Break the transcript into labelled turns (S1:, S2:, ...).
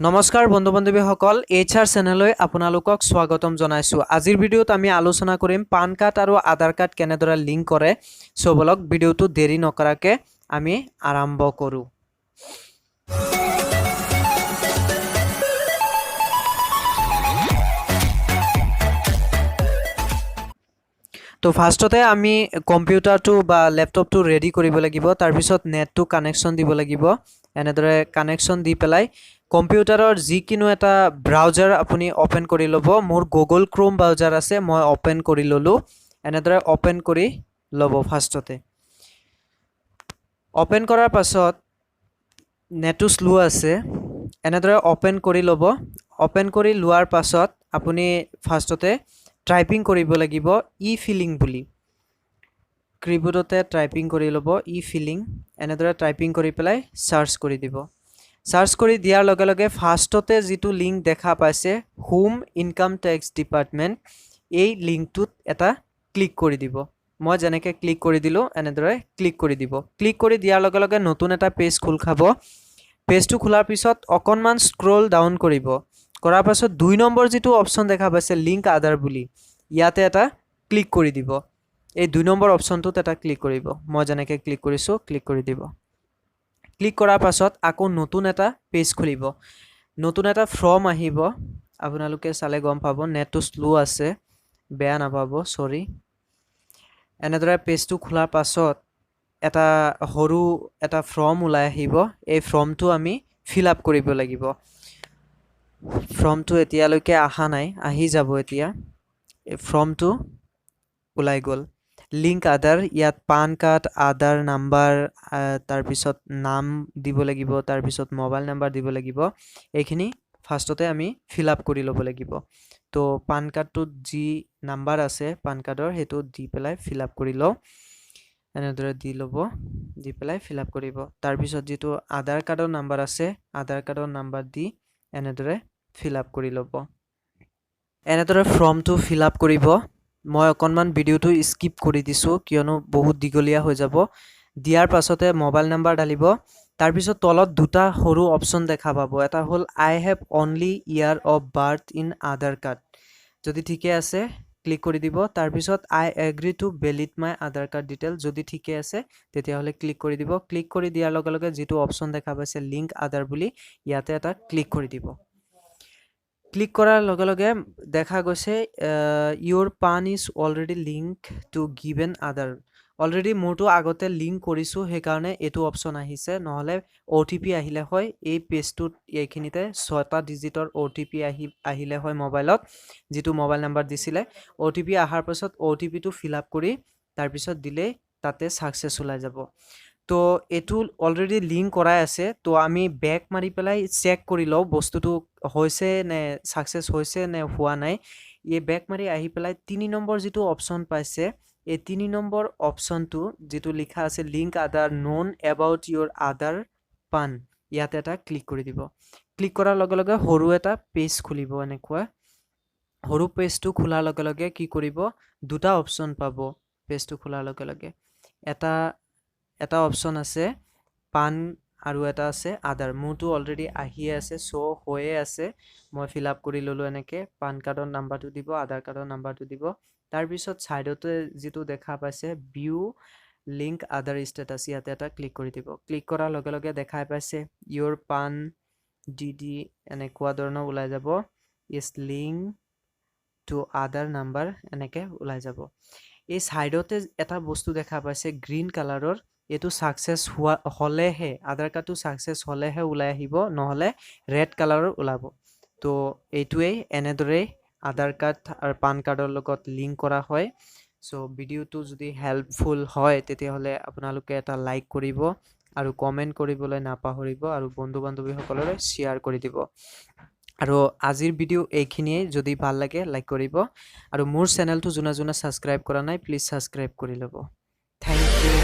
S1: নমস্কাৰ বন্ধু বান্ধৱীসকল এইচআৰ চেনেললৈ আপোনালোকক স্বাগতম জনাইছো। আজিৰ ভিডিঅ'ত আমি আলোচনা কৰিম পান কাৰ্ড আৰু আধাৰ কাৰ্ড কেনেদৰে লিংক কৰে। সো বলক ভিডিঅ'টো দেৰি নকৰাকে আমি আৰম্ভ কৰো। তো ফাৰ্ষ্টতে আমি কম্পিউটাৰটো বা ল্যাপটপটো ৰেডি কৰিব লাগিব। তাৰ পিছত নেটটো কানেকশ্যন দিব লাগিব। এনেদৰে কানেকশ্যন দি পেলাই কম্পিউটাৰৰ যিকিনো এটা ব্ৰাউজাৰ আপুনি ওপেন কৰি ল'ব। মোৰ গুগল ক্ৰোম ব্ৰাউজাৰ আছে, মই ওপেন কৰি ললো। এনেদৰে ওপেন কৰি ল'ব। ফাৰ্ষ্টতে ওপেন কৰাৰ পাছত নেটটো স্লো আছে, এনেদৰে ওপেন কৰি ল'ব। ওপেন কৰি লোৱাৰ পাছত আপুনি ফাৰ্ষ্টতে টাইপিং কৰিব লাগিব ই ফিলিং বুলি। কিবোৰ্ডতে টাইপিং কৰি ল'ব ই ফিলিং। এনেদৰে টাইপিং কৰি পেলাই সাৰ্চ কৰি দিব। সাৰ্চ কৰি দিয়াৰ লগে লগে ফাৰ্ষ্টতে যিটো লিংক দেখা পাইছে হোম ইনকাম টেক্স ডিপাৰ্টমেণ্ট, এই লিংকটোত এটা ক্লিক কৰি দিব। মই যেনেকৈ ক্লিক কৰি দিলোঁ এনেদৰে ক্লিক কৰি দিব। ক্লিক কৰি দিয়াৰ লগে লগে নতুন এটা পেজ খোল খাব। পেজটো খোলাৰ পিছত অকণমান স্ক্ৰল ডাউন কৰিব। কৰাৰ পাছত 2 নম্বৰ যিটো অপশ্যন দেখা পাইছে লিংক আধাৰ বুলি, ইয়াতে এটা ক্লিক কৰি দিব। এই 2 নম্বৰ অপশ্যনটোত এটা ক্লিক কৰিব। মই যেনেকৈ ক্লিক কৰিছোঁ ক্লিক কৰি দিব। ক্লিক কৰাৰ পাছত আকৌ নতুন এটা পেজ খুলিব। নতুন এটা ফৰ্ম আহিব। আপোনালোকে চালে গম পাব, নেটটো স্লো আছে, বেয়া নাপাব, সৰি। এনেদৰে পেজটো খোলাৰ পাছত এটা সৰু এটা ফৰ্ম ওলাই আহিব। এই ফৰ্মটো আমি ফিল আপ কৰিব লাগিব। ফৰ্মটো এতিয়ালৈকে অহা নাই, আহি যাব এতিয়া। এই ফৰ্মটো ওলাই গ'ল। লিংক আধাৰ, ইয়াত পান কাৰ্ড, আধাৰ নাম্বাৰ, তাৰপিছত নাম দিব লাগিব, তাৰপিছত মোবাইল নাম্বাৰ দিব লাগিব। এইখিনি ফাৰ্ষ্টতে আমি ফিল আপ কৰি ল'ব লাগিব। তো পান কাৰ্ডটোত যি নাম্বাৰ আছে পান কাৰ্ডৰ সেইটো দি পেলাই ফিল আপ কৰি লওঁ। এনেদৰে দি ল'ব, দি পেলাই ফিল আপ কৰিব। তাৰপিছত যিটো আধাৰ কাৰ্ডৰ নাম্বাৰ আছে আধাৰ কাৰ্ডৰ নাম্বাৰ দি এনেদৰে ফিল আপ কৰি ল'ব। এনেদৰে ফৰ্মটো ফিল আপ কৰিব। মই অকণমান ভিডিঅ'টো স্কিপ কৰি দিছোঁ কিয়নো বহুত দীঘলীয়া হৈ যাব। দিয়াৰ পাছতে মোবাইল নাম্বাৰ ঢালিব। তাৰপিছত তলত দুটা সৰু অপশ্যন দেখা পাব। এটা হ'ল I have only year of birth in Aadhaar card. যদি ঠিকে আছে ক্লিক কৰি দিব। তাৰপিছত I agree to valid my Aadhaar card detail, যদি ঠিকে আছে তেতিয়াহ'লে ক্লিক কৰি দিব। ক্লিক কৰি দিয়াৰ লগে লগে যিটো অপশ্যন দেখা পাইছে লিংক আধাৰ বুলি, ইয়াতে এটা ক্লিক কৰি দিব। ক্লিক কৰাৰ লগে লগে দেখা গৈছে your PAN is already link to given Aadhaar. Already মোৰটো আগতে লিংক কৰিছোঁ, সেইকাৰণে এইটো অপশ্যন আহিছে। নহ'লে OTP আহিলে হয় এই পেজটোত, এইখিনিতে 6টা ডিজিটৰ OTP আহিলে হয় মোবাইলত, যিটো মোবাইল নাম্বাৰ দিছিলে। OTP অহাৰ পাছত OTPটো ফিল আপ কৰি তাৰপিছত দিলে তাতে ছাকচেছ ওলাই যাব। তো এইটো অলৰেডি লিংক কৰাই আছে। তো আমি বেক মাৰি পেলাই চেক কৰি লওঁ বস্তুটো হৈছে নে, ছাকচেছ হৈছে নে হোৱা নাই। এই বেক মাৰি আহি পেলাই 3 নম্বৰ যিটো অপশ্যন পাইছে, এই 3 নম্বৰ অপশ্যনটো যিটো লিখা আছে লিংক আধাৰ নন এবাউট ইউৰ আধাৰ পান, ইয়াতে এটা ক্লিক কৰি দিব। ক্লিক কৰাৰ লগে লগে সৰু এটা পেজ খুলিব। এনেকুৱা সৰু পেজটো খোলাৰ লগে লগে কি কৰিব, দুটা অপশ্যন পাব। পেজটো খোলাৰ লগে লগে এটা অপশ্যন আছে পান আৰু এটা আছে আধাৰ। মোৰটো অলৰেডি আহিয়ে আছে, শ্ব' হৈয়ে আছে। মই ফিল আপ কৰি ল'লোঁ। এনেকৈ পান কাৰ্ডৰ নাম্বাৰটো দিব, আধাৰ কাৰ্ডৰ নাম্বাৰটো দিব। তাৰপিছত ছাইডতে যিটো দেখা পাইছে ভিউ লিংক আধাৰ ষ্টেটাছ, ইয়াতে এটা ক্লিক কৰি দিব। ক্লিক কৰাৰ লগে লগে দেখাই পাইছে ইউৰ পান DD এনেকুৱা ধৰণৰ ওলাই যাব। Is link to Aadhaar number এনেকৈ ওলাই যাব। এই ছাইডতে এটা বস্তু দেখা পাইছে গ্ৰীণ কালাৰৰ, এইটো ছাকচেছ হ'লেহে, আধাৰ কাৰ্ডটো ছাকচেছ হ'লেহে ওলাই আহিব, নহ'লে ৰেড কালাৰৰ ওলাব। তো এইটোৱেই এনেদৰেই আধাৰ কাৰ্ড আৰু পান কাৰ্ডৰ লগত লিংক কৰা হয়। চ' ভিডিঅ'টো যদি হেল্পফুল হয় তেতিয়াহ'লে আপোনালোকে এটা লাইক কৰিব আৰু কমেণ্ট কৰিবলৈ নাপাহৰিব, আৰু বন্ধু বান্ধৱীসকললৈ শ্বেয়াৰ কৰি দিব। আৰু আজিৰ ভিডিঅ' এইখিনিয়ে। যদি ভাল লাগে লাইক কৰিব, আৰু মোৰ চেনেলটো যোনে যোনে ছাবস্ক্ৰাইব কৰা নাই প্লিজ ছাবস্ক্ৰাইব কৰি ল'ব। Thank U.